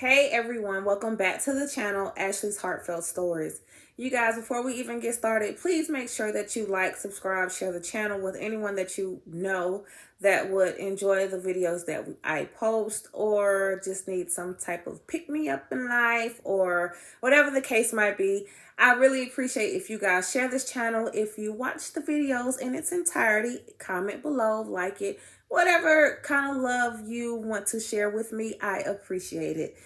Hey everyone, welcome back to the channel, Ashley's Heartfelt Stories. You guys, before we even get started, please make sure that you like, subscribe, share the channel with anyone that you know that would enjoy the videos that I post or just need some type of pick-me-up in life or whatever the case might be. I really appreciate if you guys share this channel. If you watch the videos in its entirety, comment below, like it, whatever kind of love you want to share with me, I appreciate it.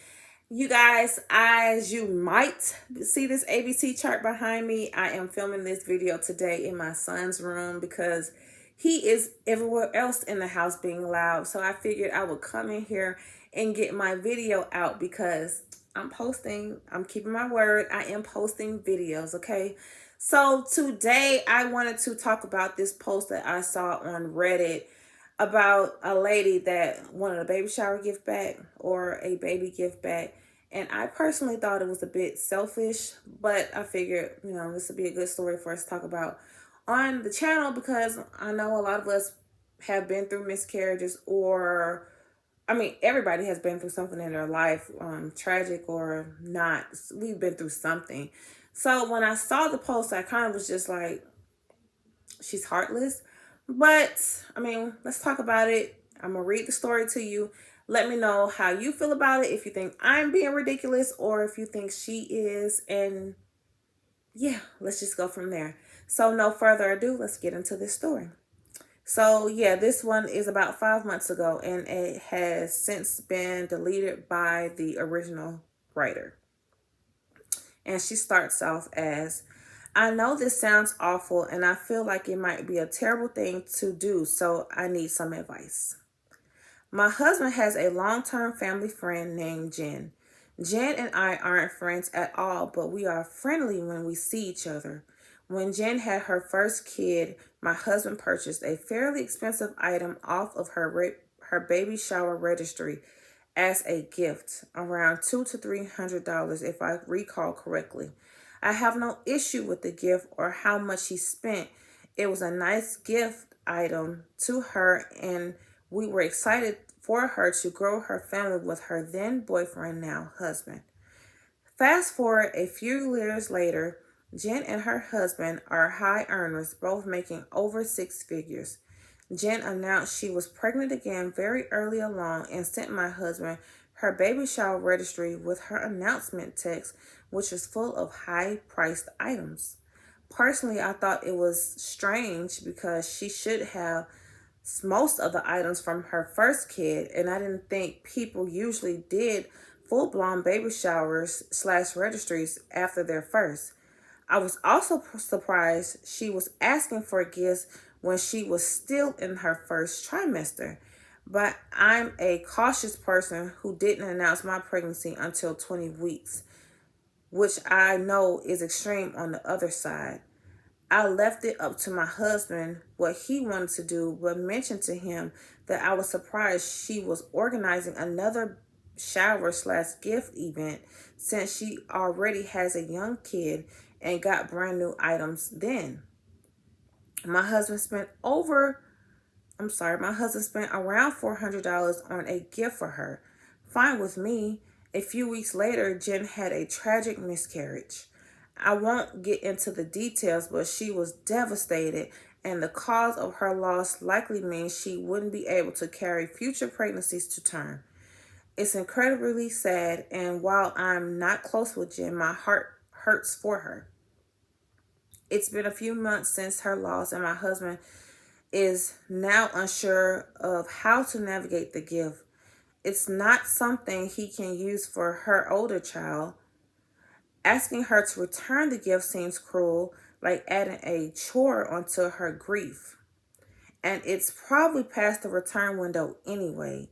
You guys, as you might see this ABC chart behind me, I am filming this video today in my son's room because he is everywhere else in the house being loud. So I figured I would come in here and get my video out because I'm keeping my word. I am posting videos, okay? So today I wanted to talk about this post that I saw on Reddit about a lady that wanted a baby shower gift back or a baby gift back. And I personally thought it was a bit selfish, but I figured, this would be a good story for us to talk about on the channel because I know a lot of us have been through miscarriages or, everybody has been through something in their life, tragic or not. We've been through something. So when I saw the post, I kind of was just like, she's heartless. But let's talk about it. I'm gonna read the story to you. Let me know how you feel about it, if you think I'm being ridiculous or if you think she is. And yeah, let's just go from there. So no further ado, let's get into this story. So yeah, this one is about 5 months ago and it has since been deleted by the original writer. And she starts off as, I know this sounds awful and I feel like it might be a terrible thing to do, so I need some advice. My husband has a long-term family friend named Jen. Jen and I aren't friends at all, but we are friendly when we see each other. When Jen had her first kid, my husband purchased a fairly expensive item off of her baby shower registry as a gift, around $200 to $300 if I recall correctly. I have no issue with the gift or how much he spent. It was a nice gift item to her and we were excited for her to grow her family with her then boyfriend, now husband. Fast forward a few years later, Jen and her husband are high earners, both making over six figures. Jen announced she was pregnant again very early along and sent my husband her baby shower registry with her announcement text, which was full of high-priced items. Personally, I thought it was strange because she should have most of the items from her first kid, and I didn't think people usually did full-blown baby showers / registries after their first. I was also surprised she was asking for gifts when she was still in her first trimester. But I'm a cautious person who didn't announce my pregnancy until 20 weeks, which I know is extreme on the other side. I left it up to my husband what he wanted to do, but mentioned to him that I was surprised she was organizing another shower / gift event since she already has a young kid and got brand new items then. My husband spent around $400 on a gift for her. Fine with me. A few weeks later, Jen had a tragic miscarriage. I won't get into the details, but she was devastated, and the cause of her loss likely means she wouldn't be able to carry future pregnancies to term. It's incredibly sad, and while I'm not close with Jen, my heart hurts for her. It's been a few months since her loss, and my husband is now unsure of how to navigate the gift. It's not something he can use for her older child. Asking her to return the gift seems cruel, like adding a chore onto her grief. And it's probably past the return window anyway.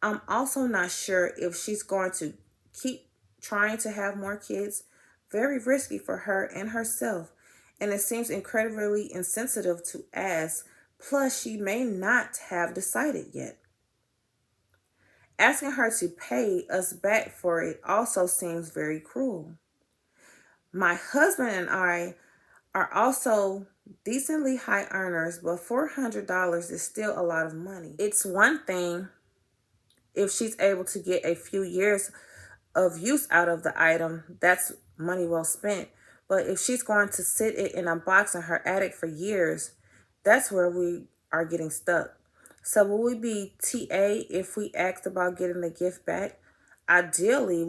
I'm also not sure if she's going to keep trying to have more kids. Very risky for her and herself. And it seems incredibly insensitive to ask. Plus, she may not have decided yet. Asking her to pay us back for it also seems very cruel. My husband and I are also decently high earners, but $400 is still a lot of money. It's one thing if she's able to get a few years of use out of the item, that's money well spent. But if she's going to sit it in a box in her attic for years, that's where we are getting stuck. So will we be TA if we asked about getting the gift back? Ideally,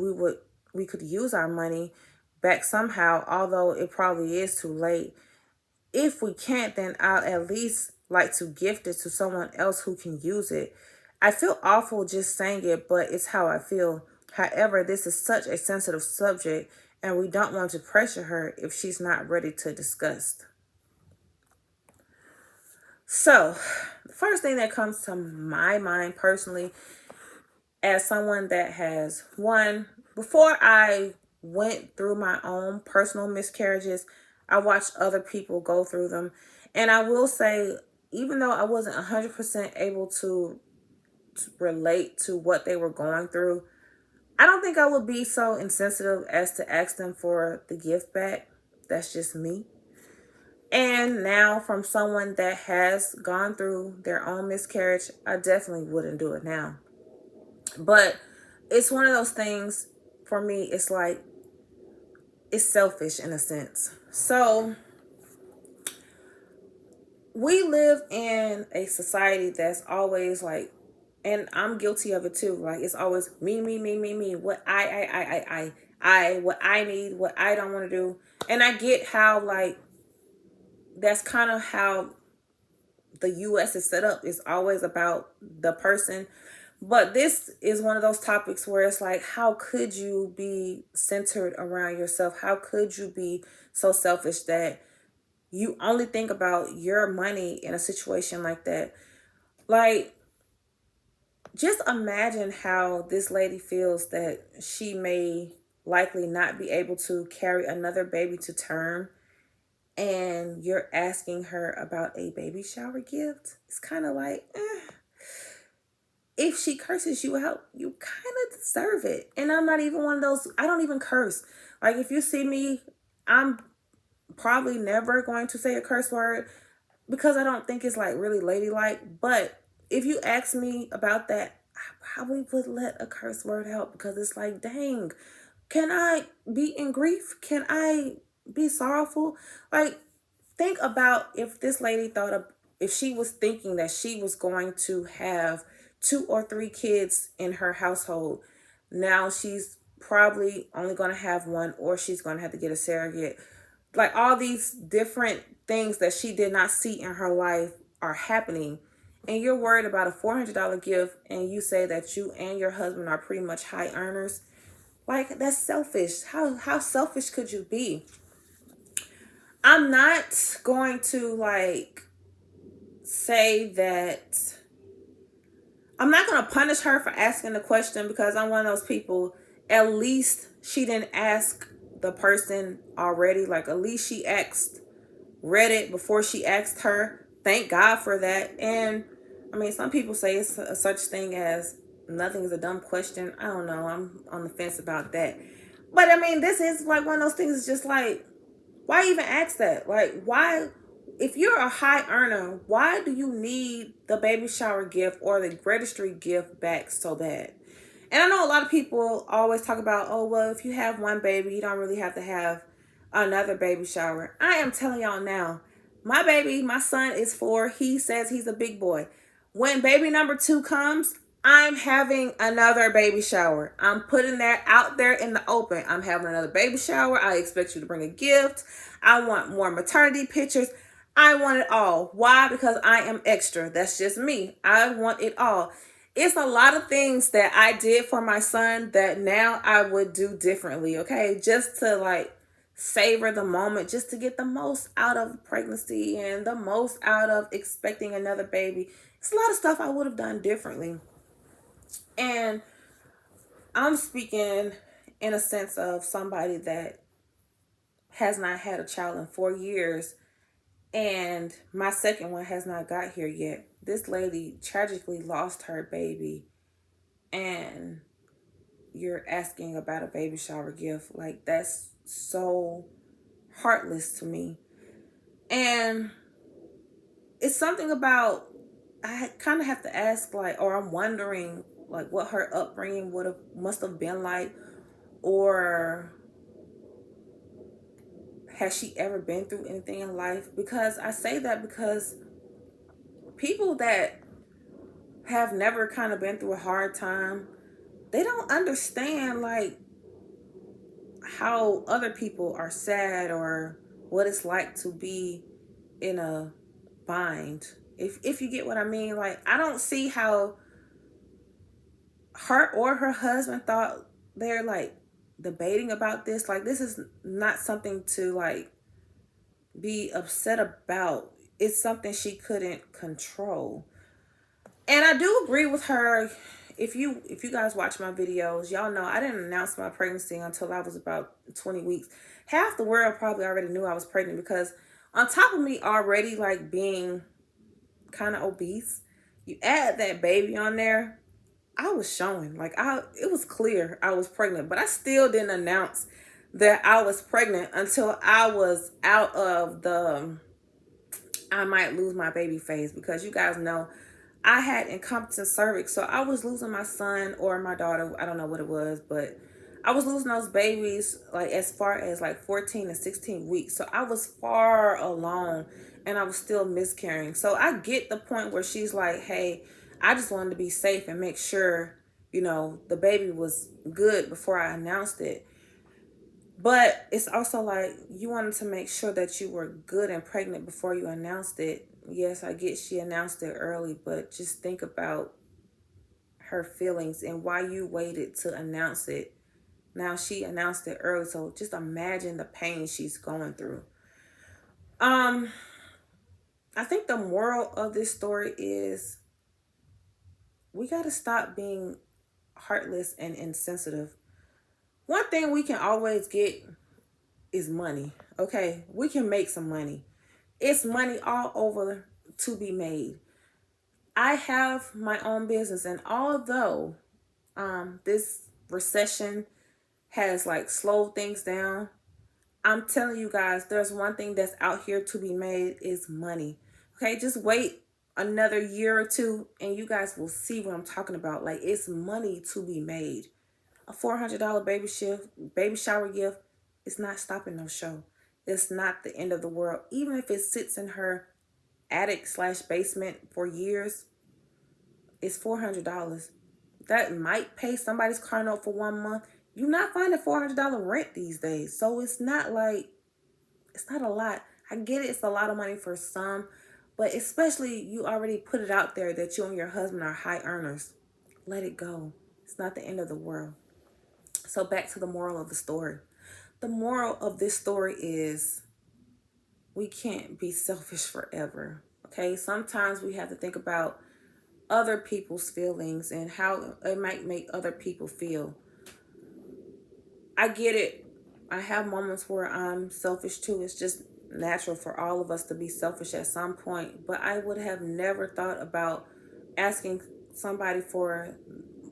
we could use our money back somehow, although it probably is too late. If we can't, then I'll at least like to gift it to someone else who can use it. I feel awful just saying it, but it's how I feel. However, this is such a sensitive subject, and we don't want to pressure her if she's not ready to discuss. So, the first thing that comes to my mind personally, as someone that has one, before I went through my own personal miscarriages, I watched other people go through them. And I will say, even though I wasn't 100% able to relate to what they were going through, I don't think I would be so insensitive as to ask them for the gift back. That's just me. And now, from someone that has gone through their own miscarriage, I definitely wouldn't do it now. But it's one of those things for me, it's like, it's selfish in a sense. So, we live in a society that's always like, and I'm guilty of it too. Like, it's always me, me, me, me, me. What what I need, what I don't want to do. And I get how, like, that's kind of how the US is set up. It's always about the person. But this is one of those topics where it's like, how could you be centered around yourself? How could you be so selfish that you only think about your money in a situation like that? Like, just imagine how this lady feels that she may likely not be able to carry another baby to term, and you're asking her about a baby shower gift. It's kind of like, if she curses you out, you kind of deserve it. And I'm not even one of those, I don't even curse. Like, if you see me, I'm probably never going to say a curse word because I don't think it's like really ladylike. But if you ask me about that, I probably would let a curse word out because it's like, dang, can I be in grief? Can I be sorrowful? Like, think about if this lady thought of, if she was thinking that she was going to have 2 or 3 kids in her household. Now she's probably only going to have one, or she's going to have to get a surrogate. Like, all these different things that she did not see in her life are happening. And you're worried about a $400 gift, and you say that you and your husband are pretty much high earners. Like, that's selfish. How selfish could you be? I'm not going to like say that I'm not going to punish her for asking the question, because I'm one of those people, at least she didn't ask the person already. Like, at least she read it before she asked her. Thank God for that. And I mean, some people say it's a such thing as nothing is a dumb question. I don't know. I'm on the fence about that. But I mean, this is like one of those things. It's just like, why even ask that? Like, why, if you're a high earner, why do you need the baby shower gift or the registry gift back so bad? And I know a lot of people always talk about, oh, well, if you have one baby, you don't really have to have another baby shower. I am telling y'all now, my baby, my son is 4. He says he's a big boy. When baby number 2 comes, I'm having another baby shower. I'm putting that out there in the open. I'm having another baby shower. I expect you to bring a gift. I want more maternity pictures. I want it all. Why? Because I am extra. That's just me. I want it all. It's a lot of things that I did for my son that now I would do differently, okay? Just to like savor the moment, just to get the most out of pregnancy and the most out of expecting another baby. It's a lot of stuff I would have done differently. And I'm speaking in a sense of somebody that has not had a child in 4 years, and my second one has not got here yet. This lady tragically lost her baby, and you're asking about a baby shower gift. Like, that's so heartless to me. And it's something about, I kind of have to ask, like, or I'm wondering like what her upbringing must have been like, Or has she ever been through anything in life? Because I say that because people that have never kind of been through a hard time, they don't understand like how other people are sad or what it's like to be in a bind. If you get what I mean, like I don't see how her or her husband thought they're like debating about this. Like this is not something to like be upset about. It's something she couldn't control. And I do agree with her. If you guys watch my videos, y'all know I didn't announce my pregnancy until I was about 20 weeks. Half the world probably already knew I was pregnant because on top of me already like being kind of obese, you add that baby on there, I was showing. Like it was clear I was pregnant, but I still didn't announce that I was pregnant until I was out of the I might lose my baby phase, because you guys know I had incompetent cervix, so I was losing my son or my daughter. I don't know what it was, but I was losing those babies like as far as like 14 and 16 weeks. So I was far along and I was still miscarrying. So I get the point where she's like, hey, I just wanted to be safe and make sure, the baby was good before I announced it. But it's also like you wanted to make sure that you were good and pregnant before you announced it. Yes, I get she announced it early, but just think about her feelings and why you waited to announce it. Now she announced it early, so just imagine the pain she's going through. Um, I think the moral of this story is we got to stop being heartless and insensitive. One thing we can always get is money. Okay, we can make some money. It's money all over to be made. I have my own business, and although this recession has like slowed things down, I'm telling you guys, there's one thing that's out here to be made is money. Okay, just wait another year or two, and you guys will see what I'm talking about. Like it's money to be made. A $400 baby shower gift, it's not stopping no show. It's not the end of the world. Even if it sits in her attic/basement for years, it's $400. That might pay somebody's car note for 1 month. You're not finding $400 rent these days. So it's not like, it's not a lot. I get it, it's a lot of money for some, but especially you already put it out there that you and your husband are high earners. Let it go. It's not the end of the world. So back to the moral of the story. The moral of this story is we can't be selfish forever. Okay, sometimes we have to think about other people's feelings and how it might make other people feel. I get it. I have moments where I'm selfish too. It's just natural for all of us to be selfish at some point. But I would have never thought about asking somebody for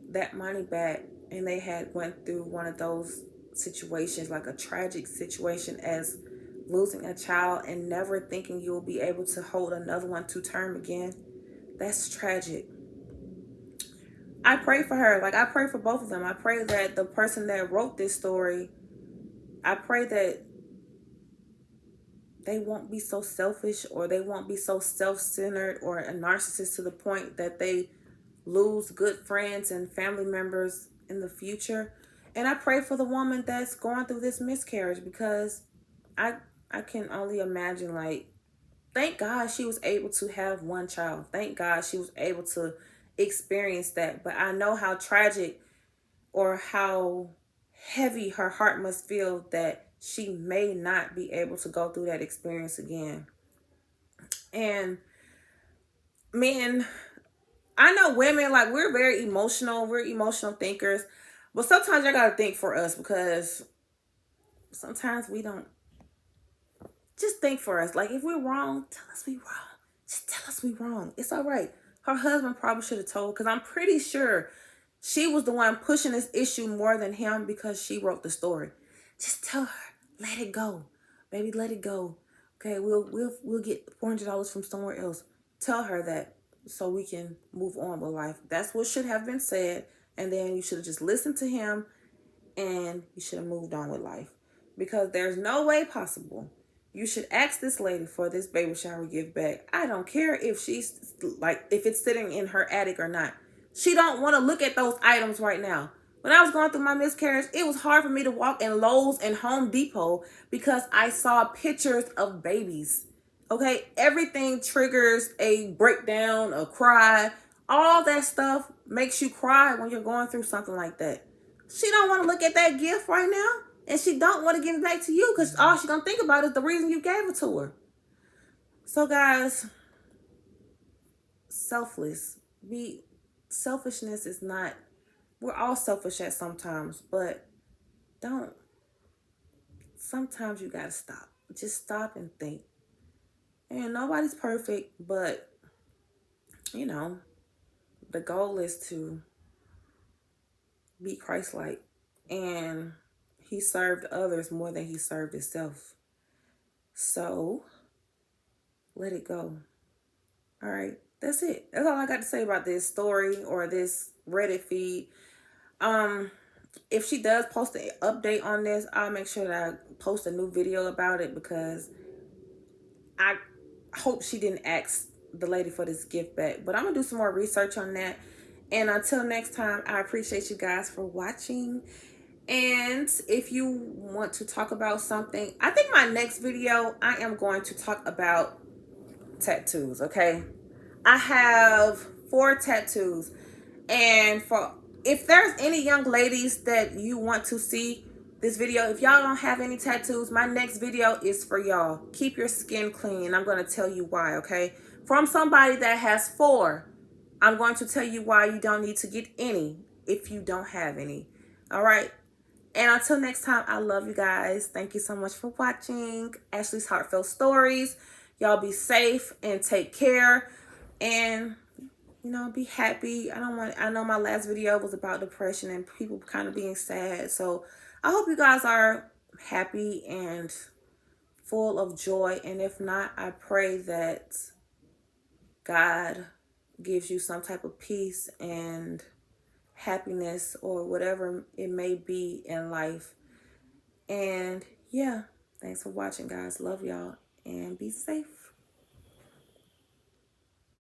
that money back and they had went through one of those situations, like a tragic situation as losing a child and never thinking you'll be able to hold another one to term again. That's tragic. I pray for her. Like I pray for both of them. I pray that the person that wrote this story, I pray that they won't be so selfish or they won't be so self-centered or a narcissist to the point that they lose good friends and family members in the future. And I pray for the woman that's going through this miscarriage, because I I can only imagine, like, thank God she was able to have one child. Thank God she was able to experience that. But I know how tragic or how heavy her heart must feel that she may not be able to go through that experience again. And men, I know women, like, we're very emotional. We're emotional thinkers. But sometimes I got to think for us, because sometimes we don't. Just think for us. Like, if we're wrong, tell us we wrong. Just tell us we wrong. It's all right. Her husband probably should have told, because I'm pretty sure she was the one pushing this issue more than him, because she wrote the story. Just tell her, let it go. Baby, let it go. Okay, we'll get $400 from somewhere else. Tell her that so we can move on with life. That's what should have been said. And then you should have just listened to him and you should have moved on with life, because there's no way possible you should ask this lady for this baby shower gift back. I don't care if she's like, if it's sitting in her attic or not. She don't want to look at those items right now. When I was going through my miscarriage, it was hard for me to walk in Lowe's and Home Depot because I saw pictures of babies. Okay, everything triggers a breakdown, a cry. All that stuff makes you cry when you're going through something like that. She don't want to look at that gift right now, and she don't want to give it back to you because all she's gonna think about is the reason you gave it to her. So guys, selfless. Selfishness is not, we're all selfish at sometimes, but don't, sometimes you gotta stop. Just stop and think. And nobody's perfect, but you know, the goal is to be Christ-like. And he served others more than he served himself. So let it go. All right, that's it. That's all I got to say about this story or this Reddit feed. If she does post an update on this, I'll make sure that I post a new video about it, because I hope she didn't ask the lady for this gift back. But I'm gonna do some more research on that. And until next time, I appreciate you guys for watching. And if you want to talk about something, I think my next video, I am going to talk about tattoos, okay? I have 4 tattoos. And for, if there's any young ladies that you want to see this video, if y'all don't have any tattoos, my next video is for y'all. Keep your skin clean. I'm going to tell you why, okay? From somebody that has 4, I'm going to tell you why you don't need to get any if you don't have any. All right? And until next time, I love you guys. Thank you so much for watching Ashley's Heartfelt Stories. Y'all be safe and take care. And, you know, be happy. I know my last video was about depression and people kind of being sad. So I hope you guys are happy and full of joy. And if not, I pray that God gives you some type of peace and happiness or whatever it may be in life. And yeah, thanks for watching, guys. Love y'all and be safe.